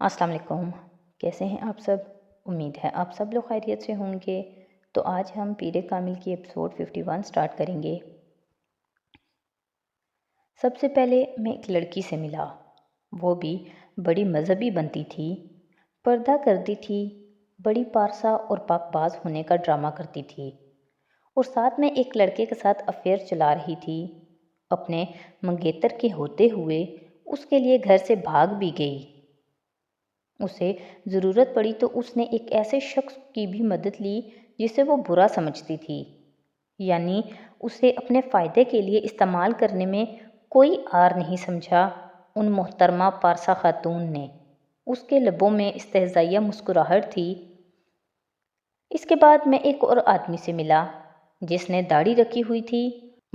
السلام علیکم، کیسے ہیں آپ سب؟ امید ہے آپ سب لوگ خیریت سے ہوں گے۔ تو آج ہم پیر کامل کی ایپیسوڈ 51 سٹارٹ کریں گے۔ سب سے پہلے میں ایک لڑکی سے ملا، وہ بھی بڑی مذہبی بنتی تھی، پردہ کرتی تھی، بڑی پارسا اور پاک باز ہونے کا ڈرامہ کرتی تھی، اور ساتھ میں ایک لڑکے کے ساتھ افیئر چلا رہی تھی۔ اپنے منگیتر کے ہوتے ہوئے اس کے لیے گھر سے بھاگ بھی گئی۔ اسے ضرورت پڑی تو اس نے ایک ایسے شخص کی بھی مدد لی جسے وہ برا سمجھتی تھی، یعنی اسے اپنے فائدے کے لیے استعمال کرنے میں کوئی عار نہیں سمجھا۔ ان محترمہ پارسا خاتون نے، اس کے لبوں میں استہزائیہ مسکراہٹ تھی۔ اس کے بعد میں ایک اور آدمی سے ملا جس نے داڑھی رکھی ہوئی تھی،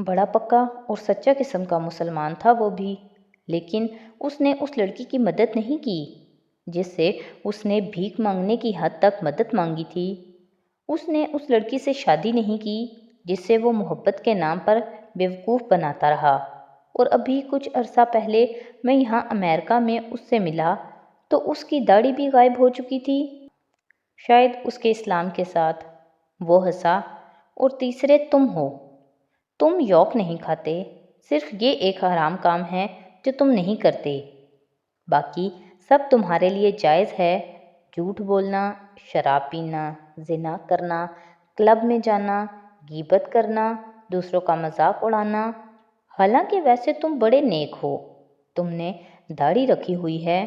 بڑا پکا اور سچا قسم کا مسلمان تھا وہ بھی، لیکن اس نے اس لڑکی کی مدد نہیں کی جس سے اس نے بھیک مانگنے کی حد تک مدد مانگی تھی۔ اس نے اس لڑکی سے شادی نہیں کی جس سے وہ محبت کے نام پر بیوقوف بناتا رہا، اور ابھی کچھ عرصہ پہلے میں یہاں امریکہ میں اس سے ملا تو اس کی داڑھی بھی غائب ہو چکی تھی، شاید اس کے اسلام کے ساتھ۔ وہ ہنسا، اور تیسرے تم ہو، تم یوک نہیں کھاتے، صرف یہ ایک حرام کام ہے جو تم نہیں کرتے، باقی سب تمہارے لیے جائز ہے۔ جھوٹ بولنا، شراب پینا، زنا کرنا، کلب میں جانا، غیبت کرنا، دوسروں کا مذاق اڑانا۔ حالانکہ ویسے تم بڑے نیک ہو، تم نے داڑھی رکھی ہوئی ہے،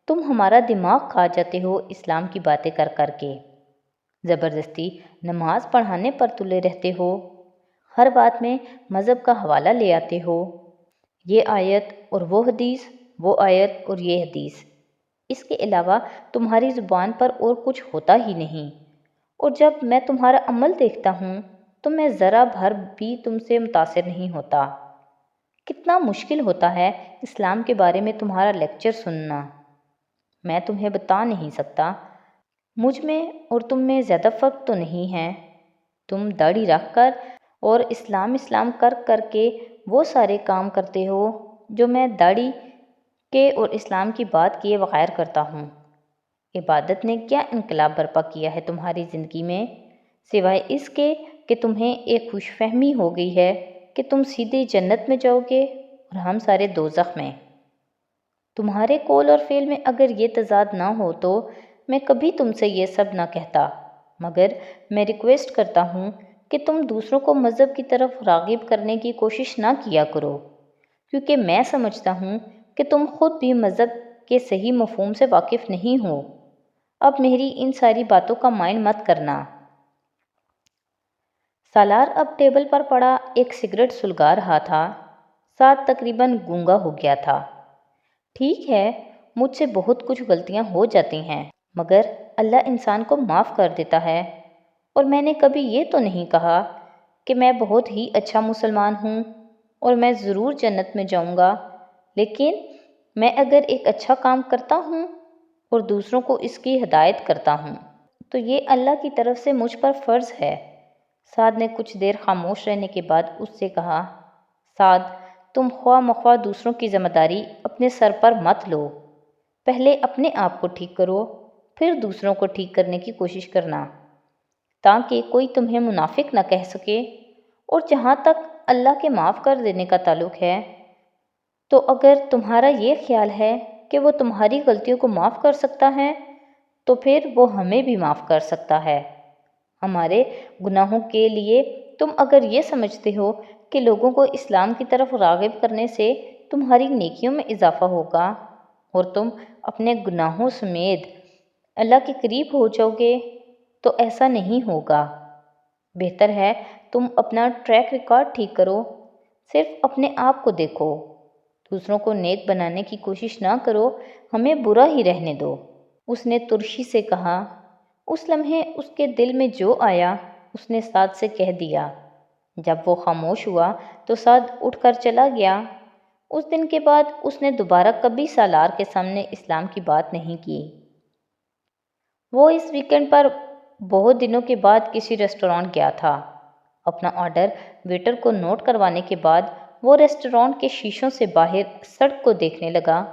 تم ہمارا دماغ کھا جاتے ہو اسلام کی باتیں کر کر کے، زبردستی نماز پڑھانے پر تلے رہتے ہو، ہر بات میں مذہب کا حوالہ لے آتے ہو، یہ آیت اور وہ حدیث، وہ آیت اور یہ حدیث، اس کے علاوہ تمہاری زبان پر اور کچھ ہوتا ہی نہیں، اور جب میں تمہارا عمل دیکھتا ہوں تو میں ذرا بھر بھی تم سے متاثر نہیں ہوتا۔ کتنا مشکل ہوتا ہے اسلام کے بارے میں تمہارا لیکچر سننا، میں تمہیں بتا نہیں سکتا۔ مجھ میں اور تم میں زیادہ فرق تو نہیں ہے، تم داڑھی رکھ کر اور اسلام اسلام کر کر کے وہ سارے کام کرتے ہو جو میں داڑھی کے اور اسلام کی بات کیے بغیر کرتا ہوں۔ عبادت نے کیا انقلاب برپا کیا ہے تمہاری زندگی میں، سوائے اس کے کہ تمہیں ایک خوش فہمی ہو گئی ہے کہ تم سیدھے جنت میں جاؤ گے اور ہم سارے دوزخ میں۔ تمہارے قول اور فعل میں اگر یہ تضاد نہ ہو تو میں کبھی تم سے یہ سب نہ کہتا، مگر میں ریکویسٹ کرتا ہوں کہ تم دوسروں کو مذہب کی طرف راغب کرنے کی کوشش نہ کیا کرو، کیونکہ میں سمجھتا ہوں کہ تم خود بھی مذہب کے صحیح مفہوم سے واقف نہیں ہو۔ اب میری ان ساری باتوں کا مائنڈ مت کرنا۔ سالار اب ٹیبل پر پڑا ایک سگریٹ سلگا رہا تھا، ساتھ تقریباً گونگا ہو گیا تھا۔ ٹھیک ہے، مجھ سے بہت کچھ غلطیاں ہو جاتی ہیں، مگر اللہ انسان کو معاف کر دیتا ہے، اور میں نے کبھی یہ تو نہیں کہا کہ میں بہت ہی اچھا مسلمان ہوں اور میں ضرور جنت میں جاؤں گا، لیکن میں اگر ایک اچھا کام کرتا ہوں اور دوسروں کو اس کی ہدایت کرتا ہوں تو یہ اللہ کی طرف سے مجھ پر فرض ہے۔ سعد نے کچھ دیر خاموش رہنے کے بعد اس سے کہا، سعد، تم خواہ مخواہ دوسروں کی ذمہ داری اپنے سر پر مت لو، پہلے اپنے آپ کو ٹھیک کرو، پھر دوسروں کو ٹھیک کرنے کی کوشش کرنا، تاکہ کوئی تمہیں منافق نہ کہہ سکے۔ اور جہاں تک اللہ کے معاف کر دینے کا تعلق ہے، تو اگر تمہارا یہ خیال ہے کہ وہ تمہاری غلطیوں کو معاف کر سکتا ہے تو پھر وہ ہمیں بھی معاف کر سکتا ہے۔ ہمارے گناہوں کے لیے تم اگر یہ سمجھتے ہو کہ لوگوں کو اسلام کی طرف راغب کرنے سے تمہاری نیکیوں میں اضافہ ہوگا اور تم اپنے گناہوں سمیت اللہ کے قریب ہو جاؤ گے، تو ایسا نہیں ہوگا۔ بہتر ہے تم اپنا ٹریک ریکارڈ ٹھیک کرو، صرف اپنے آپ کو دیکھو، دوسروں کو نیک بنانے کی کوشش نہ کرو، ہمیں برا ہی رہنے دو۔ اس نے ترشی سے کہا۔ اس لمحے اس کے دل میں جو آیا اس نے سعد سے کہہ دیا۔ جب وہ خاموش ہوا تو سعد اٹھ کر چلا گیا۔ اس دن کے بعد اس نے دوبارہ کبھی سالار کے سامنے اسلام کی بات نہیں کی۔ وہ اس ویکنڈ پر بہت دنوں کے بعد کسی ریسٹورانٹ گیا تھا۔ اپنا آرڈر ویٹر کو نوٹ کروانے کے بعد وہ ریسٹورانٹ کے شیشوں سے باہر سڑک کو دیکھنے لگا۔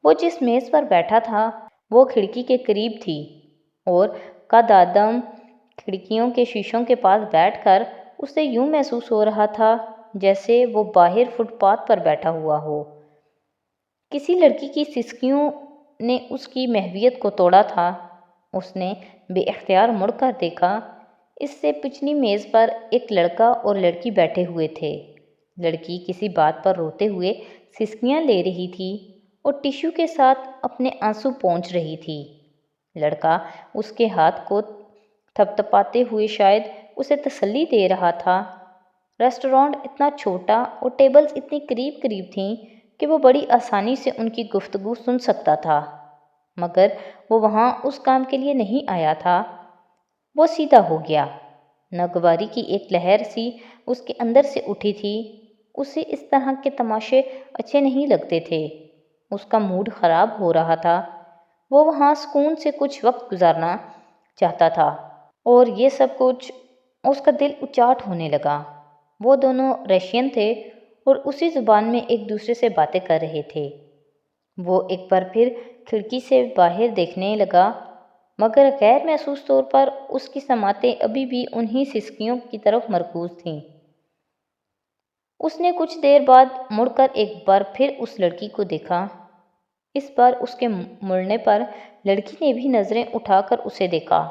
وہ جس میز پر بیٹھا تھا وہ کھڑکی کے قریب تھی اور قد آدم کھڑکیوں کے شیشوں کے پاس بیٹھ کر اسے یوں محسوس ہو رہا تھا جیسے وہ باہر فٹ پاتھ پر بیٹھا ہوا ہو۔ کسی لڑکی کی سسکیوں نے اس کی محویت کو توڑا تھا۔ اس نے بے اختیار مڑ کر دیکھا۔ اس سے پچھلی میز پر ایک لڑکا اور لڑکی بیٹھے ہوئے تھے۔ لڑکی کسی بات پر روتے ہوئے سسکیاں لے رہی تھی اور ٹیشو کے ساتھ اپنے آنسو پونچھ رہی تھی۔ لڑکا اس کے ہاتھ کو تھپتھپاتے ہوئے شاید اسے تسلی دے رہا تھا۔ ریسٹورانٹ اتنا چھوٹا اور ٹیبلز اتنی قریب قریب تھیں کہ وہ بڑی آسانی سے ان کی گفتگو سن سکتا تھا، مگر وہ وہاں اس کام کے لیے نہیں آیا تھا۔ وہ سیدھا ہو گیا۔ ناگواری کی ایک لہر سی اس کے اندر سے اٹھی تھی۔ اسے اس طرح کے تماشے اچھے نہیں لگتے تھے۔ اس کا موڈ خراب ہو رہا تھا۔ وہ وہاں سکون سے کچھ وقت گزارنا چاہتا تھا اور یہ سب کچھ اس کا دل اچاٹ ہونے لگا۔ وہ دونوں رشین تھے اور اسی زبان میں ایک دوسرے سے باتیں کر رہے تھے۔ وہ ایک بار پھر کھڑکی سے باہر دیکھنے لگا، مگر غیر محسوس طور پر اس کی سماعتیں ابھی بھی انہی سسکیوں کی طرف مرکوز تھیں۔ اس نے کچھ دیر بعد مڑ کر ایک بار پھر اس لڑکی کو دیکھا۔ اس بار اس کے مڑنے پر لڑکی نے بھی نظریں اٹھا کر اسے دیکھا۔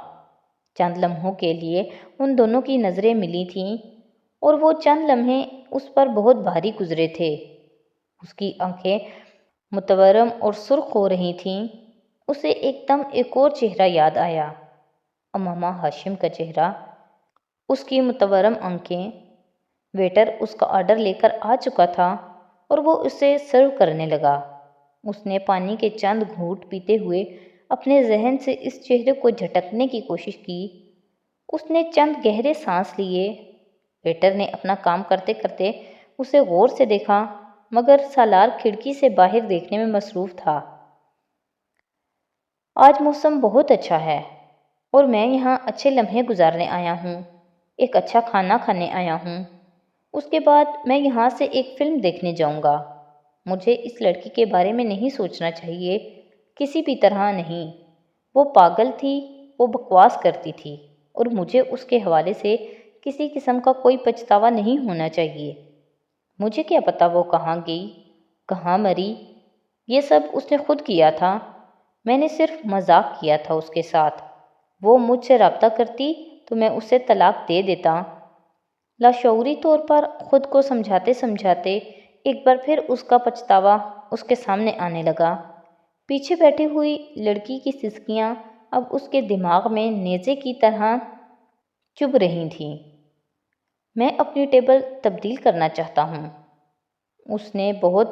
چند لمحوں کے لیے ان دونوں کی نظریں ملی تھیں اور وہ چند لمحے اس پر بہت بھاری گزرے تھے۔ اس کی آنکھیں متورم اور سرخ ہو رہی تھیں۔ اسے ایک دم ایک اور چہرہ یاد آیا، امامہ ہاشم کا چہرہ، اس کی متورم آنکھیں۔ ویٹر اس کا آرڈر لے کر آ چکا تھا اور وہ اسے سرو کرنے لگا۔ اس نے پانی کے چند گھونٹ پیتے ہوئے اپنے ذہن سے اس چہرے کو جھٹکنے کی کوشش کی۔ اس نے چند گہرے سانس لیے۔ ویٹر نے اپنا کام کرتے کرتے اسے غور سے دیکھا، مگر سالار کھڑکی سے باہر دیکھنے میں مصروف تھا۔ آج موسم بہت اچھا ہے اور میں یہاں اچھے لمحے گزارنے آیا ہوں، ایک اچھا کھانا کھانے آیا ہوں۔ اس کے بعد میں یہاں سے ایک فلم دیکھنے جاؤں گا۔ مجھے اس لڑکی کے بارے میں نہیں سوچنا چاہیے، کسی بھی طرح نہیں۔ وہ پاگل تھی، وہ بکواس کرتی تھی اور مجھے اس کے حوالے سے کسی قسم کا کوئی پچھتاوا نہیں ہونا چاہیے۔ مجھے کیا پتا وہ کہاں گئی، کہاں مری، یہ سب اس نے خود کیا تھا۔ میں نے صرف مذاق کیا تھا اس کے ساتھ۔ وہ مجھ سے رابطہ کرتی تو میں اسے طلاق دے دیتا۔ لاشعوری طور پر خود کو سمجھاتے سمجھاتے ایک بار پھر اس کا پچھتاوا اس کے سامنے آنے لگا۔ پیچھے بیٹھی ہوئی لڑکی کی سسکیاں اب اس کے دماغ میں نیزے کی طرح چبھ رہی تھیں۔ میں اپنی ٹیبل تبدیل کرنا چاہتا ہوں، اس نے بہت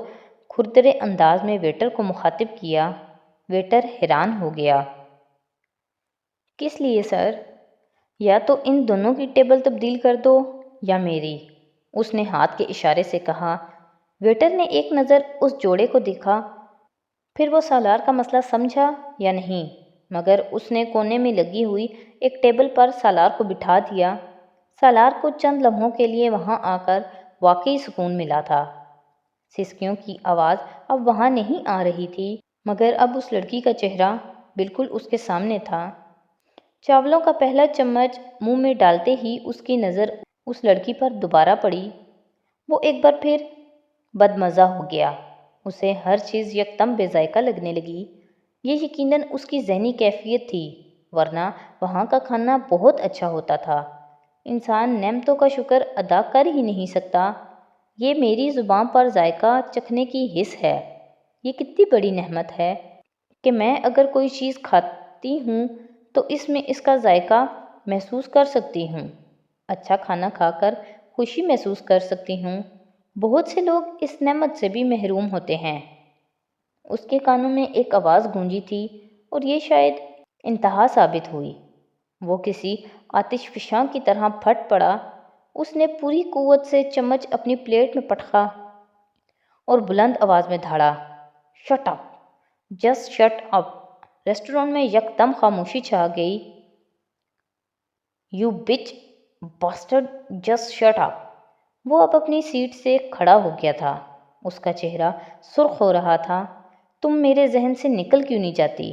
کھردرے انداز میں ویٹر کو مخاطب کیا۔ ویٹر حیران ہو گیا۔ کس لیے سر؟ یا تو ان دونوں کی ٹیبل تبدیل کر دو یا میری، اس نے ہاتھ کے اشارے سے کہا۔ ویٹر نے ایک نظر اس جوڑے کو دیکھا، پھر وہ سالار کا مسئلہ سمجھا یا نہیں، مگر اس نے کونے میں لگی ہوئی ایک ٹیبل پر سالار کو بٹھا دیا۔ سالار کو چند لمحوں کے لیے وہاں آ کر واقعی سکون ملا تھا۔ سسکیوں کی آواز اب وہاں نہیں آ رہی تھی، مگر اب اس لڑکی کا چہرہ بالکل اس کے سامنے تھا۔ چاولوں کا پہلا چمچ منہ میں ڈالتے ہی اس کی نظر اس لڑکی پر دوبارہ پڑی۔ وہ ایک بار پھر بدمزہ ہو گیا۔ اسے ہر چیز یکدم بے ذائقہ لگنے لگی۔ یہ یقیناً اس کی ذہنی کیفیت تھی، ورنہ وہاں کا کھانا بہت اچھا ہوتا تھا۔ انسان نعمتوں کا شکر ادا کر ہی نہیں سکتا۔ یہ میری زبان پر ذائقہ چکھنے کی حس ہے۔ یہ کتنی بڑی نعمت ہے کہ میں اگر کوئی چیز کھاتی ہوں تو اس میں اس کا ذائقہ محسوس کر سکتی ہوں، اچھا کھانا کھا کر خوشی محسوس کر سکتی ہوں۔ بہت سے لوگ اس نعمت سے بھی محروم ہوتے ہیں۔ اس کے کانوں میں ایک آواز گونجی تھی اور یہ شاید انتہا ثابت ہوئی۔ وہ کسی آتش فشاں کی طرح پھٹ پڑا۔ اس نے پوری قوت سے چمچ اپنی پلیٹ میں پٹکا اور بلند آواز میں دھاڑا، shut up, just shut up. Restaurant میں یکدم خاموشی چھا گئی۔ یو بچ باسٹرڈ، جسٹ شٹ اپ۔ وہ اب اپنی سیٹ سے کھڑا ہو گیا تھا۔ اس کا چہرہ سرخ ہو رہا تھا۔ تم میرے ذہن سے نکل کیوں نہیں جاتی؟